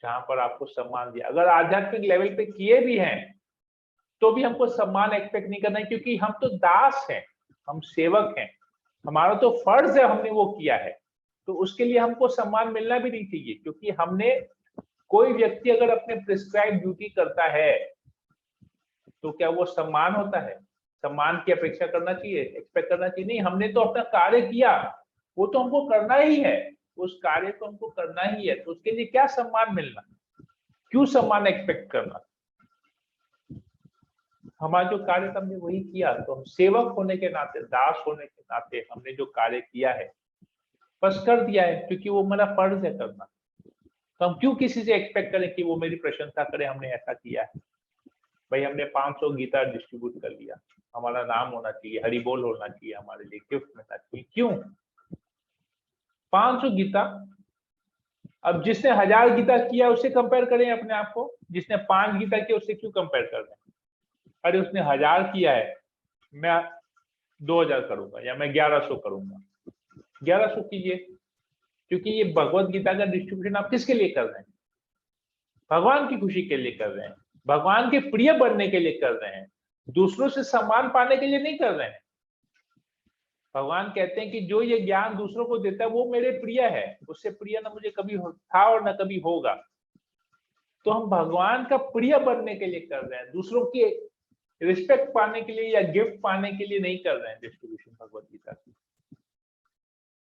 जहां पर आपको सम्मान दिया। अगर आध्यात्मिक लेवल पे किए भी हैं तो भी हमको सम्मान एक्सपेक्ट नहीं करना है, क्योंकि हम तो दास हैं, हम सेवक हैं, हमारा तो फर्ज है, हमने वो किया है, तो उसके लिए हमको सम्मान मिलना भी नहीं चाहिए। क्योंकि हमने, कोई व्यक्ति अगर अपने प्रिस्क्राइब ड्यूटी करता है तो क्या वो सम्मान होता है? सम्मान की अपेक्षा करना चाहिए, एक्सपेक्ट करना चाहिए? नहीं, हमने तो अपना कार्य किया, वो तो हमको करना ही है, उस कार्य को हमको करना ही है, तो उसके लिए क्या सम्मान मिलना, क्यों सम्मान एक्सपेक्ट करना? हमारा जो कार्य हमने वही किया, तो हम सेवक होने के नाते, दास होने के नाते हमने जो कार्य किया है बस कर दिया है, क्योंकि वो मेरा फर्ज है करना। तो हम क्यों किसी से एक्सपेक्ट करें कि वो मेरी प्रशंसा करे, हमने ऐसा किया है। भाई हमने 500 गीता डिस्ट्रीब्यूट कर लिया, हमारा नाम होना चाहिए, हरि बोल होना चाहिए, हमारे लिए गिफ्ट मिलना चाहिए। क्यों 500 गीता? अब जिसने 1000 गीता किया उससे कंपेयर करें अपने आप को, जिसने 5 गीता किया उससे क्यों कंपेयर कर रहे हैं? अरे उसने 1000 किया है, मैं 2000 करूंगा या मैं 1100 करूंगा। 1100 कीजिए, क्योंकि ये भगवत गीता का डिस्ट्रीब्यूशन आप किसके लिए कर रहे हैं? भगवान की खुशी के लिए कर रहे हैं, भगवान के प्रिय बनने के लिए कर रहे हैं, दूसरों से सम्मान पाने के लिए नहीं कर रहे हैं। भगवान कहते हैं कि जो ये ज्ञान दूसरों को देता है वो मेरे प्रिय है, उससे प्रिय ना मुझे कभी था और ना कभी होगा। तो हम भगवान का प्रिय बनने के लिए कर रहे हैं, दूसरों की रिस्पेक्ट पाने के लिए या गिफ्ट पाने के लिए नहीं कर रहे हैं डिस्ट्रीब्यूशन भगवत गीता की।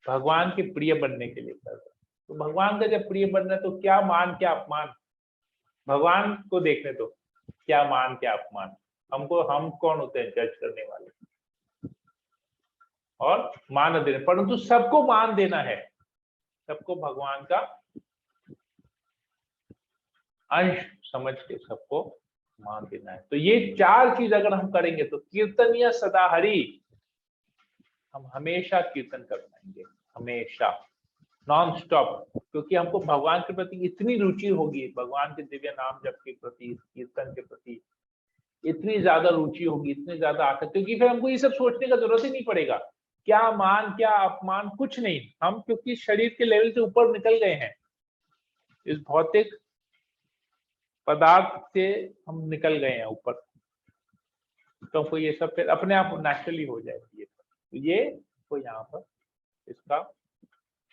भगवान के प्रिय बनने के लिए कर रहे हैं। तो भगवान का जब प्रिय बनना है तो क्या मान क्या अपमान, भगवान को देखने तो क्या मान क्या अपमान। हमको, हम कौन होते हैं जज करने वाले और मान देने, परंतु सबको मान देना है, सबको भगवान का अंश समझ के सबको मान देना है। तो ये 4 चीज अगर हम करेंगे तो कीर्तनीय सदा हरि, हम हमेशा कीर्तन कर पाएंगे, हमेशा नॉन स्टॉप, क्योंकि हमको भगवान के प्रति इतनी रुचि होगी, भगवान के दिव्य नाम जप के प्रति, कीर्तन के प्रति इतनी ज्यादा रुचि होगी, इतनी ज्यादा आसक्ति, क्योंकि फिर हमको ये सब सोचने का जरूरत ही नहीं पड़ेगा, क्या मान क्या अपमान, कुछ नहीं। हम क्योंकि शरीर के लेवल से ऊपर निकल गए हैं, इस भौतिक पदार्थ से हम निकल गए हैं ऊपर, तो हमको ये सब फिर अपने आप नेचुरली हो जाएगी। तो ये तो यहाँ पर इसका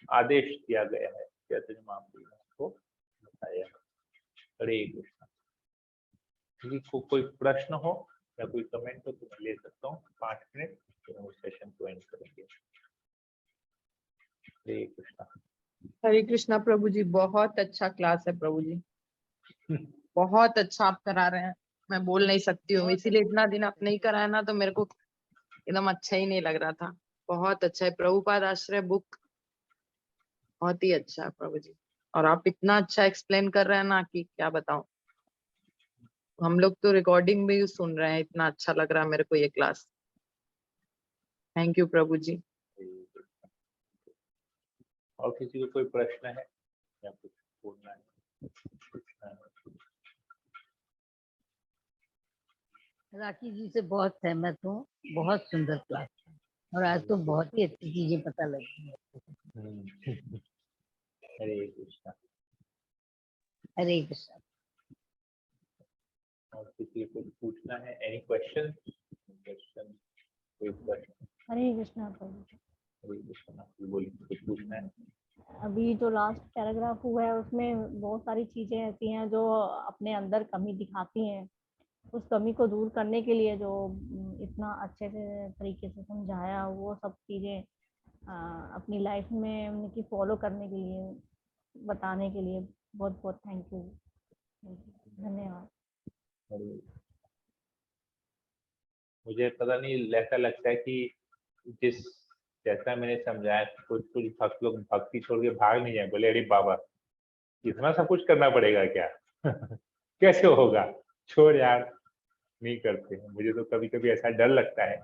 आदेश दिया गया है, चैतन्य महाप्रभु ने उसको बताया। हरे कृष्ण। किसी को कोई प्रश्न हो या कोई कमेंट हो तो मैं ले सकता हूँ, 5 मिनट फिर हम सेशन को एंड करेंगे। हरे कृष्ण। हरे कृष्णा प्रभु जी, बहुत अच्छा क्लास है प्रभु जी, बहुत अच्छा आप करा रहे हैं, मैं बोल नहीं सकती हूँ। इसीलिए इतना दिन आप नहीं कराया ना तो मेरे को एकदम अच्छा ही नहीं लग रहा था। बहुत अच्छा है, प्रभुपाद आश्रय बुक बहुत ही अच्छा है प्रभु जी, और आप इतना अच्छा एक्सप्लेन कर रहे हैं ना कि क्या बताऊं। हम लोग तो रिकॉर्डिंग भी सुन रहे हैं, इतना अच्छा लग रहा है मेरे को ये क्लास। थैंक यू प्रभु जी। और किसी को कोई प्रश्न है या कुछ बोलना है? राखी जी से बहुत सहमत हूँ, बहुत सुंदर क्लास है और आज तो बहुत ही अच्छी चीजें पता लगी है। हरे कृष्णा। हरे कृष्णा। और किसी को पूछना है? Any question? कोई प्रश्न? हरे कृष्णा प्रभु। हरे कृष्णा। बोलिए, कुछ पूछना है? अभी जो लास्ट पैराग्राफ हुआ है उसमें बहुत सारी चीजें ऐसी हैं जो अपने अंदर कमी दिखाती हैं। उस कमी को दूर करने के लिए जो इतना अच्छे से तरीके से समझाया, वो सब चीजें अपनी लाइफ में उनकी फॉलो करने के लिए, बताने के लिए बहुत बहुत थैंक यू, धन्यवाद। मुझे पता नहीं, ऐसा लगता है कि जैसा मैंने समझाया, कुछ कुछ भक्त लोग भक्ति छोड़ के भाग नहीं जाए, बोले अरे बाबा इतना सब कुछ करना पड़ेगा क्या? कैसे होगा, छोड़ यार, नहीं करते। मुझे तो कभी कभी ऐसा डर लगता है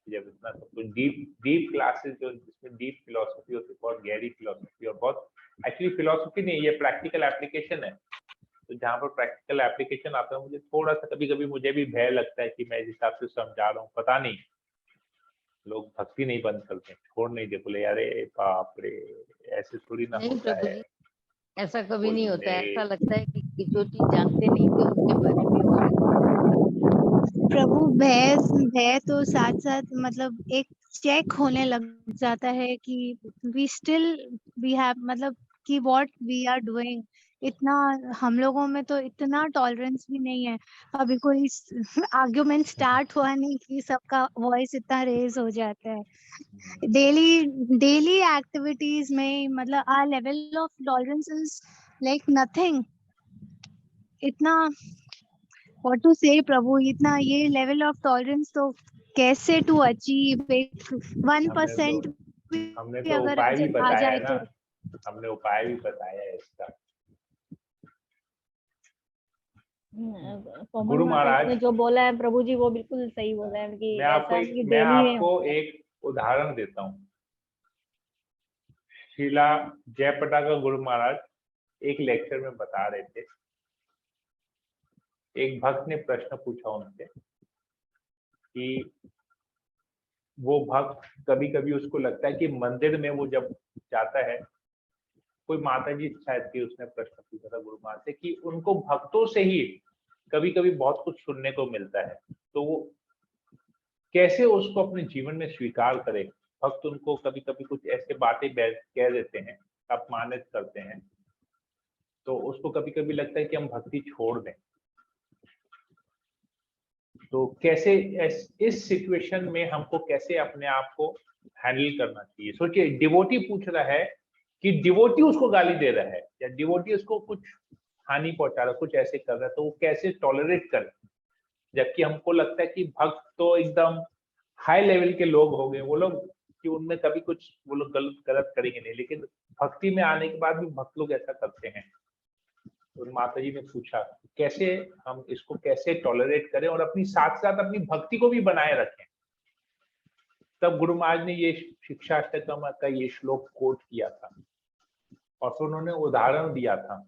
जब इतना सब कुछ डीप क्लासेस जो जिसमें डीप फिलोसफी होती है, बहुत गहरी फिलोसफी, और बहुत एक्चुअली फिलोसफी नहीं, ये प्रैक्टिकल एप्लीकेशन है। तो जहाँ पर प्रैक्टिकल एप्लीकेशन आता है, मुझे थोड़ा सा कभी कभी मुझे भी भय लगता है कि मैं जिस हिसाब से समझा रहा हूँ, पता नहीं लोग भक्ति नहीं बंद करते, छोड़ नहीं दे, बोले अरे बाप रे ऐसे थोड़ी ना नहीं होता प्रभु है। जी, ऐसा कभी नहीं होता है। बोले ऐसा लगता है कि जो चीज जानते नहीं थे उसके बारे में और प्रभु भय भय तो साथ साथ मतलब एक चेक होने लग जाता है कि वी स्टिल वी हैव मतलब कि व्हाट वी आर डूइंग। इतना हम लोगों में तो इतना टॉलरेंस भी नहीं है। अभी कोई आर्ग्यूमेंट स्टार्ट हुआ नहीं कि सबका वॉइस इतना रेज हो जाता है। डेली एक्टिविटीज में मतलब our level of tolerance is like nothing. इतना व्हाट टू से प्रभु, इतना ये लेवल ऑफ टॉलरेंस तो कैसे टू अचीव 1% हमने भी तो अगर उपाय भी आ बताया जाए है तो। ना, हमने उपाय भी बताया है इसका। कोमल गुरु माता जी ने महाराज, जो बोला है प्रभु जी, वो बिल्कुल सही बोला है कि ऐसा है कि मैं डेली में आपको एक उदाहरण देता हूँ। शीला जयपताका गुरु महाराज एक लेक्चर में बता रहे थे, एक भक्त ने प्रश्न पूछा उनसे कि वो भक्त कभी कभी उसको लगता है कि मंदिर में वो जब जाता है, कोई माता जी शायद थी, उसने प्रश्न पूछा था गुरु महाराज से कि उनको भक्तों से ही कभी कभी बहुत कुछ सुनने को मिलता है, तो वो कैसे उसको अपने जीवन में स्वीकार करे। भक्त उनको कभी कभी कुछ ऐसे बातें कह देते हैं, अपमानित करते हैं, तो उसको कभी कभी लगता है कि हम भक्ति छोड़ दें। तो कैसे इस सिचुएशन में हमको कैसे अपने आप को हैंडल करना चाहिए। सोचिए, डिवोटी पूछ रहा है कि डिवोटी उसको गाली दे रहा है या डिवोटी उसको कुछ हानि पहुंचा रहा है, कुछ ऐसे कर रहा है, तो वो कैसे टॉलरेट करे, जबकि हमको लगता है कि भक्त तो एकदम हाई लेवल के लोग हो गए, वो लोग कि उनमें कभी कुछ वो लोग गलत करेंगे नहीं, लेकिन भक्ति में आने के बाद भी भक्त लोग ऐसा करते हैं। तो माता जी ने पूछा कैसे हम इसको कैसे टॉलरेट करें और अपनी साथ साथ अपनी भक्ति को भी बनाए रखें। तब गुरु महाराज ने ये शिक्षाष्टकम का ये श्लोक कोट किया था और फिर उन्होंने उदाहरण दिया था,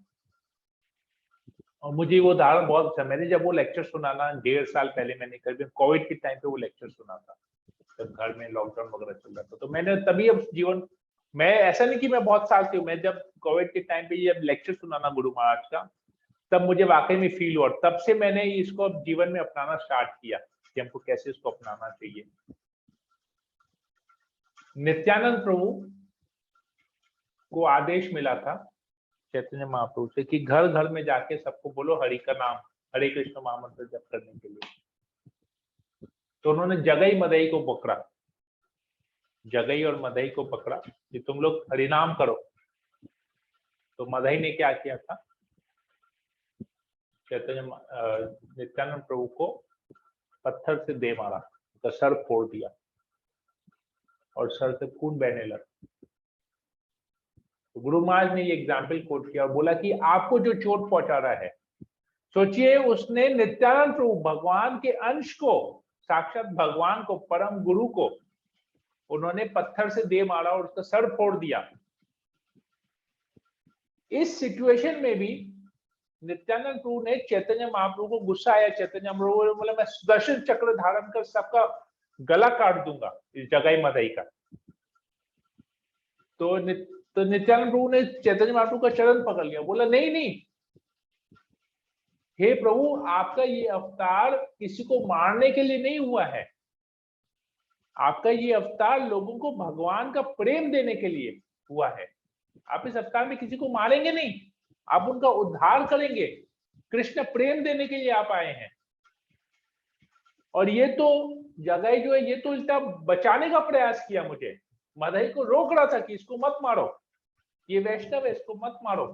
और मुझे वो उदाहरण बहुत अच्छा, मैंने जब वो लेक्चर सुना ना 1.5 साल पहले, मैंने करीबन कोविड के टाइम पे वो लेक्चर सुना था, जब घर में लॉकडाउन वगैरह चल रहा था, तो मैंने तभी अब जीवन मैं ऐसा नहीं कि मैं बहुत साल से हूँ, मैं जब कोविड के टाइम पे जब लेक्चर सुना ना गुरु महाराज का, तब मुझे वाकई में फील हुआ, तब से मैंने इसको जीवन में अपनाना स्टार्ट किया कि हमको कैसे इसको अपनाना चाहिए। नित्यानंद प्रभु को आदेश मिला था चैतन्य महाप्रभु से कि घर घर में जाके सबको बोलो हरि का नाम, हरे कृष्ण महामंत्र जप करने के लिए। तो उन्होंने जगई मदई को पकड़ा, जगई और मदई को पकड़ा कि तुम लोग हरिनाम करो। तो मदई ने क्या किया था, चैतन्य नित्यानंद प्रभु को पत्थर से दे मारा, तो सर फोड़ दिया और सर से खून बहने लगा। तो गुरु महाराज ने ये एग्जाम्पल कोट किया और बोला कि आपको जो चोट पहुंचा रहा है, सोचिए उसने नित्यानंद प्रभु भगवान के अंश को, साक्षात भगवान को, परम गुरु को उन्होंने पत्थर से दे मारा और उसका सर फोड़ दिया। इस सिचुएशन में भी नित्यानंद प्रभु ने चैतन्य महाप्रभु को गुस्सा आया, चैतन्य महाप्रभु ने बोला मैं सुदर्शन चक्र धारण कर सबका गला काट दूंगा इस जगाई मदाई का। तो नित्यानंद प्रभु ने चैतन्य महाप्रभु का चरण पकड़ लिया, बोला नहीं नहीं, हे प्रभु आपका ये अवतार किसी को मारने के लिए नहीं हुआ है, आपका ये अवतार लोगों को भगवान का प्रेम देने के लिए हुआ है। आप इस अवतार में किसी को मारेंगे नहीं, आप उनका उद्धार करेंगे, कृष्ण प्रेम देने के लिए आप आए हैं। और ये तो जगाई जो है ये तो उल्टा बचाने का प्रयास किया, मुझे मदाई को रोक रहा था कि इसको मत मारो, ये वैष्णव है, इसको मत मारो।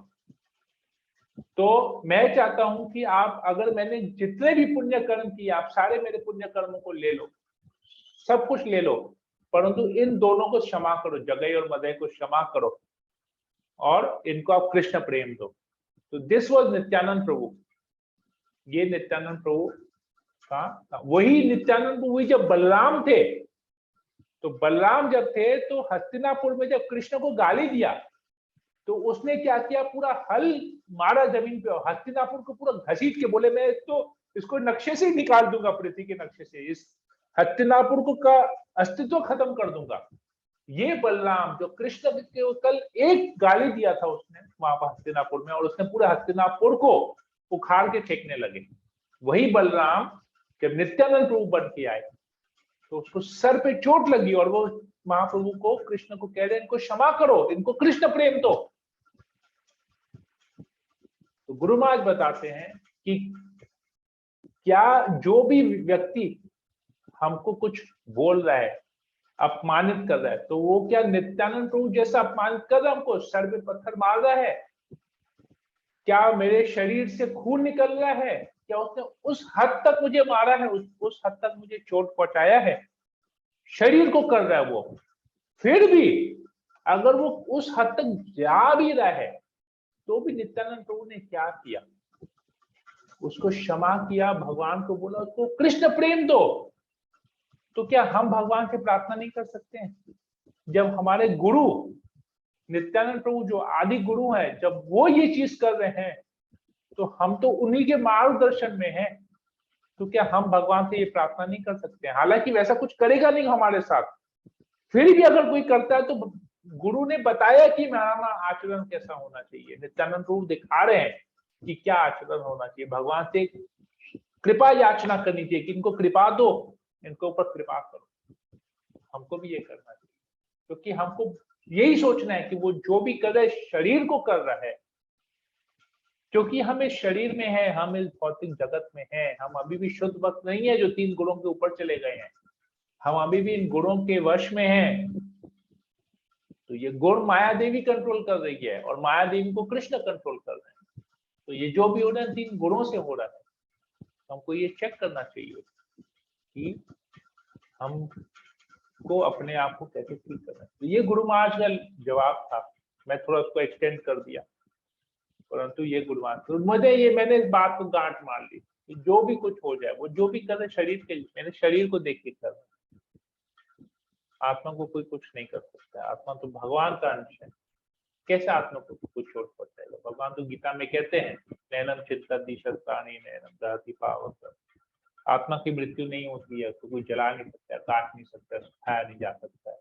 तो मैं चाहता हूं कि आप, अगर मैंने जितने भी पुण्य कर्म किए आप सारे मेरे पुण्य कर्मों को ले लो, सब कुछ ले लो, परंतु इन दोनों को क्षमा करो, जगाई और मदाई को क्षमा करो और इनको आप कृष्ण प्रेम दो। तो दिस वाज नित्यानंद प्रभु, ये नित्यानंद प्रभु का वही नित्यानंद प्रभु जब बलराम थे, तो बलराम जब थे तो हस्तिनापुर में जब कृष्ण को गाली दिया तो उसने क्या किया, पूरा हल मारा जमीन पे और हस्तिनापुर को पूरा घसीट के बोले मैं तो इसको नक्शे से ही निकाल दूंगा, पृथ्वी के नक्शे से, इस हस्तिनापुर को का अस्तित्व खत्म कर दूंगा। ये बलराम जो कृष्ण के कल एक गाली दिया था उसने वहां पर हस्तिनापुर में, और उसने पूरे हस्तिनापुर को उखाड़ के फेंकने लगे, वही बलराम जब नित्यानंद प्रभु बन के आए तो उसको सर पे चोट लगी और वो महाप्रभु को, कृष्ण को कह रहे इनको क्षमा करो, इनको कृष्ण प्रेम दो। तो गुरु महाराज बताते हैं कि क्या जो भी व्यक्ति हमको कुछ बोल रहा है, अपमानित कर रहा है, तो वो क्या नित्यानंद प्रभु जैसा अपमानित कर रहा है, हमको सर पे पत्थर मार रहा है? क्या मेरे शरीर से खून निकल रहा है? क्या उसने उस हद तक मुझे मारा है, उस हद तक मुझे चोट पहुंचाया है? शरीर को कर रहा है वो। फिर भी अगर वो उस हद तक जा भी रहा है तो भी नित्यानंद प्रभु ने क्या किया, उसको क्षमा किया, भगवान को बोला उसको कृष्ण प्रेम दो। तो क्या हम भगवान से प्रार्थना नहीं कर सकते हैं? जब हमारे गुरु नित्यानंद प्रभु जो आदि गुरु हैं, जब वो ये चीज कर रहे हैं तो हम तो उन्हीं के मार्गदर्शन में हैं, तो क्या हम भगवान से ये प्रार्थना नहीं कर सकते हैं? हालांकि वैसा कुछ करेगा नहीं हमारे साथ, फिर भी अगर कोई करता है तो गुरु ने बताया कि हमारा आचरण कैसा होना चाहिए, नित्यानंद प्रभु दिखा रहे हैं कि क्या आचरण होना चाहिए। भगवान से कृपा याचना करनी चाहिए कि इनको कृपा दो, इनके ऊपर कृपा करो। हमको भी ये करना चाहिए, क्योंकि हमको यही सोचना है कि वो जो भी कर रहा है शरीर को कर रहा है, क्योंकि हम इस शरीर में है, हम इस भौतिक जगत में है, हम अभी भी शुद्ध भक्त नहीं है जो 3 गुणों के ऊपर चले गए हैं, हम अभी भी इन गुणों के वश में हैं। तो ये गुण माया देवी कंट्रोल कर रही है और माया देवी को कृष्ण कंट्रोल कर रहे हैं। तो ये जो भी हो रहा है 3 गुणों से हो रहा है, तो हमको ये चेक करना चाहिए कि हमको अपने आप को कैसे ठीक करना है। तो ये गुरु महाराज का जवाब था, मैं थोड़ा उसको एक्सटेंड कर दिया, परंतु ये गुरु महाराज मुझे ये, मैंने इस बात को गांठ मार ली कि जो भी कुछ हो जाए, वो जो भी कर रहे शरीर के, मैंने शरीर को देख के कर रहा, आत्मा को कोई कुछ नहीं कर सकता। आत्मा तो भगवान का अंश है, कैसे आत्मा को कुछ चोट पहुंचाएगा? भगवान तो गीता में कहते हैं नैनम चित्तद्धि शस्त्राणि नैनम दहति पावक, आत्मा की मृत्यु नहीं होती है तो कोई जला नहीं सकता, काट नहीं सकता, सुखाया नहीं जा सकता है,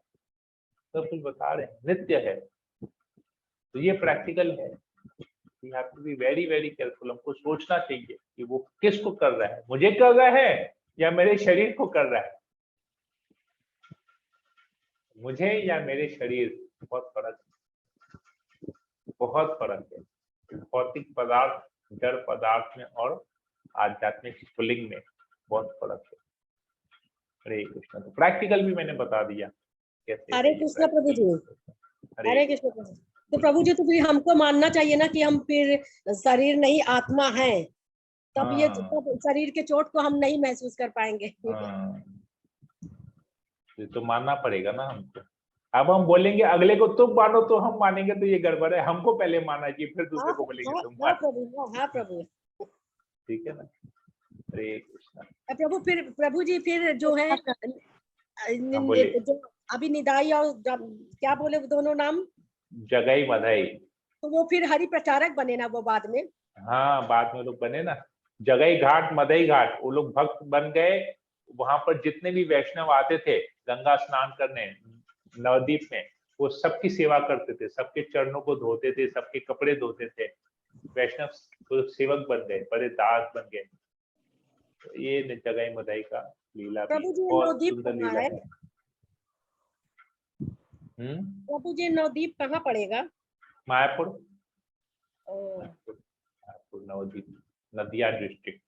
सब कुछ बता रहे हैं, नित्य है। तो ये प्रैक्टिकल है, we have to be very very careful। हमको सोचना चाहिए कि वो किसको कर रहा है, मुझे कर रहा है या मेरे शरीर को कर रहा है? मुझे या मेरे शरीर, बहुत फर्क है, बहुत फर्क है। भौतिक पदार्थ, जड़ पदार्थ में और आध्यात्मिक स्फुलिंग में बहुत फर्क है। हरे कृष्ण। तो प्रैक्टिकल भी मैंने बता दिया कैसे। हरे कृष्ण प्रभु जी, हरे कृष्ण प्रभु। तो प्रभु जी, तो फिर हमको मानना चाहिए ना कि हम फिर शरीर नहीं आत्मा है, तब ये शरीर के चोट को हम नहीं महसूस कर पाएंगे। ये तो मानना पड़ेगा ना हमको। अब हम बोलेंगे अगले को तुम मानो तो हम मानेंगे, तो ये गड़बड़ है। हमको पहले माना चाहिए, फिर दूसरे को बोलेंगे तुम मानो। हाँ प्रभु, ठीक है ना। हरे कृष्ण। प्रभु फिर प्रभु जी फिर जो है जो अभी निदाई और क्या बोले वो दोनों नाम, जगाई मदाई, तो वो फिर हरि प्रचारक बने ना वो बाद में? हाँ, बाद में लोग बने ना, जगई घाट मदई घाट, वो लोग भक्त बन गए। वहां पर जितने भी वैष्णव आते थे गंगा स्नान करने नवद्वीप में, वो सबकी सेवा करते थे, सबके चरणों को धोते थे, सबके कपड़े धोते थे। वैष्णव तो सेवक बन गए, बड़े दास बन गए। तो ये जगई मदई का लीला भी प्रभु जी बहुत नवदीप सुंदर कहाँ लीला है? है। प्रभु जी नवदीप कहाँ पड़ेगा? मायापुर, ओ, मायापुर नवद्वीप, नदिया डिस्ट्रिक्ट।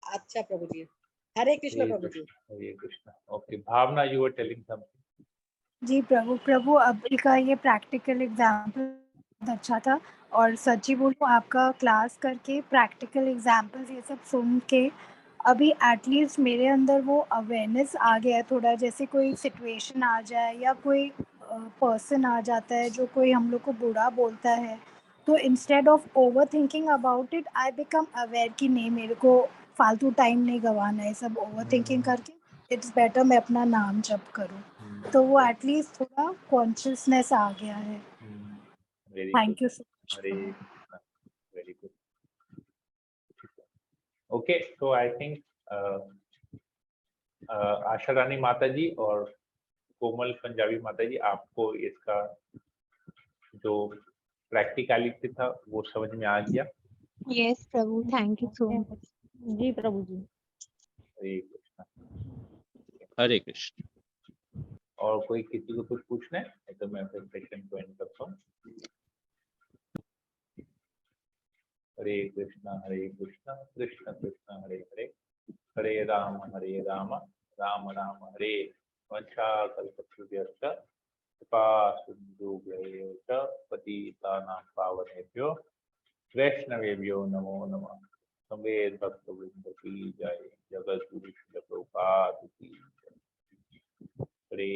अच्छा Prabhu ji, Hare Krishna Prabhu ji. Hare Krishna. Okay, Bhavna, you were telling something. जी प्रभु अभी का ये प्रैक्टिकल एग्जाम्पल अच्छा था, और सच्ची बोलूं आपका क्लास करके प्रैक्टिकल एग्जाम्पल्स ये सब सुन के अभी एटलीस्ट मेरे अंदर वो अवेयरनेस आ गया है थोड़ा। जैसे कोई सिचुएशन आ जाए या कोई पर्सन आ जाता है जो कोई हम लोग को बुरा बोलता है, तो instead of over thinking about it I become aware कि नहीं, मेरे को फालतू टाइम नहीं गंवाना है सब ओवर थिंकिंग करके। इट्स बेटर मैं अपना नाम जप करूं। तो वो एटलीस्ट थोड़ा कॉन्शियसनेस आ गया है। Thank you so much. Hare Krishna, very good. Okay, तो आई थिंक आशा रानी माता जी और कोमल पंजाबी माता जी, आपको इसका जो प्रैक्टिकलिटी था वो समझ में आ गया। Yes Prabhu, thank you so much. जी प्रभु जी। हरे कृष्ण। हरे कृष्ण। और कोई किसी को कुछ पूछना है तो मैं फिर सेशन को एंड करता हूँ। हरे कृष्ण कृष्ण कृष्ण हरे हरे, हरे राम राम राम हरे। वंशाकल्पतरुभ्यश्च कृपा सिन्धुभ्यश्च पतितानां पावनेभ्यो वैष्णवेभ्यो नमो नमः। संवेद भक्तवृंद की जय, जगत गुरु श्रील प्रभुपाद की जय। हरे